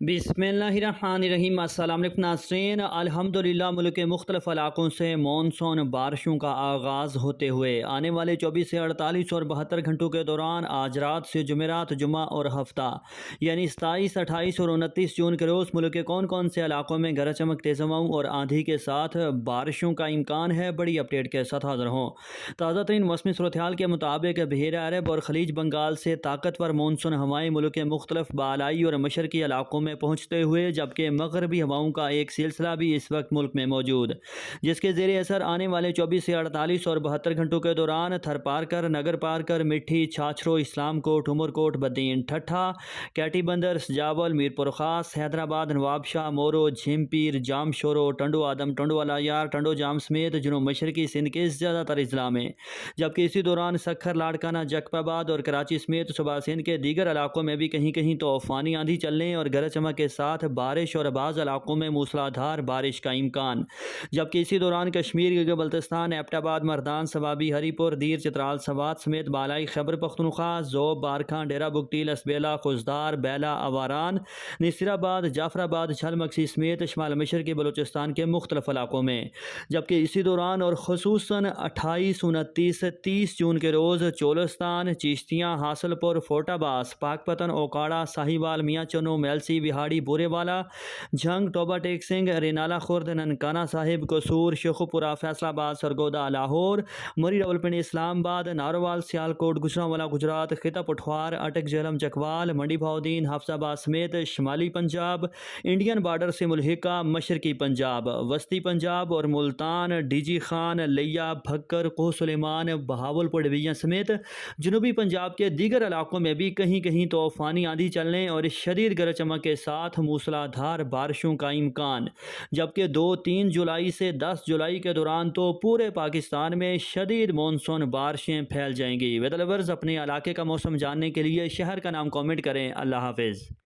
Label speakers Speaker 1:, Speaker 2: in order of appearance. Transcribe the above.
Speaker 1: बिस्मिल्लाहिर्रहमानिर्रहीम। अस्सलाम वालेकुम नाज़रीन। अल्हम्दुलिल्लाह मुल्क के मुख्तलिफ़ इलाक़ों से मानसून बारिशों का आगाज़ होते हुए आने वाले 24 से 48 और 72 घंटों के दौरान आज रात से जुमेरात, जुमा और हफ्ता यानी 27, 28 और 29 जून के रोज़ मुल्क के कौन कौन से इलाक़ों में गरज चमक, तेज़ हवाओं और आंधी के साथ बारिशों का इम्कान है, बड़ी अपडेट के साथ हाज़िर हों। ताज़ा तरीन मौसमी सूरत हाल के मुताबिक बहीर अरब और खलीज बंगाल से ताकतवर मानसून हवाएँ मुल्क के मुख्तलिफ़ बालाई और मशरकी इलाक़ों में पहुँचते हुए, जबकि मगरबी हवाओं का एक सिलसिला भी इस वक्त मुल्क में मौजूद, जिसके ज़ेरे असर आने वाले 24 से 48 और 72 घंटों के दौरान थरपारकर, नगर पारकर, मिट्टी, छाछरो, इस्लामकोट, उमरकोट, बदीन, ठट्ठा, कैटी बंदर, सजावल, मीरपुर खास, हैदराबाद, नवाबशाह, मोरो, झिमपीर, जाम शोरो, टंडो आदम, टंडो अलायार, टंडो जाम समेत जुनूब मशरकी सिंध के ज़्यादातर अजला में, जबकि इसी दौरान सखर, लाड़काना, जकपाबाद और कराची समेत सूबा सिंध के दीगर इलाकों में भी कहीं कहीं तूफ़ानी आंधी चलने और गरज चमक के साथ बारिश और बाज़ इलाकों में मूसलाधार बारिश का इम्कान, जबकि इसी दौरान कश्मीर, गिलगित बल्तिस्तान, एबटाबाद, मर्दान, सवाबी, हरीपुर, दीर, चित्राल, सवात समेत बालाई खैबर पख्तूनख्वा, ज़ोब, बारखां, डेरा बुगटी, लसबेला, खुजदार, बेला, अवारान, नसीराबाद, जाफराबाद, झलमक्सी समेत शमाल मशरकी बलूचिस्तान के मुख्तलिफ इलाकों में, जबकि इसी दौरान और खुसूसन 28, 29, 30 जून के रोज़ चोलस्तान, चिश्तियाँ, हासलपुर, फोटाबास, पाकपतन, ओकाड़ा, साहिवाल, मियाँ चन्नू, मेलसी, बिहाड़ी, बोरेवाला, झंग, टोबा टेक सिंह, रेनाला खुर्द, ननकाना साहिब, कसूर, शेखुपुरा, फैसलाबाद, सरगोदा, लाहौर, मरी रावलपिंडी, इस्लामाबाद, नारोवाल, सियालकोट, गुजरांवाला, गुजरात, खिता पठवार, अटक, झेलम, चकवाल, मंडी भाउद्दीन, हफ्साबाद समेत शुमाली पंजाब, इंडियन बॉर्डर से मुल्हिका मशरकी पंजाब, वस्ती पंजाब और मुल्तान, डीजी खान, लिया, भक्कर, कोह सुलेमान, बहावलपुर डिवीजन समेत जनूबी पंजाब के दीगर इलाकों में भी कहीं कहीं तूफ़ानी आंधी चलने और शदीद गरज चमक के साथ मूसलाधार बारिशों का इम्कान, जबकि 2-3 जुलाई से 10 जुलाई के दौरान तो पूरे पाकिस्तान में शदीद मानसून बारिशें फैल जाएंगी। वेदर लवर्स, अपने इलाके का मौसम जानने के लिए शहर का नाम कमेंट करें। अल्लाह हाफिज़।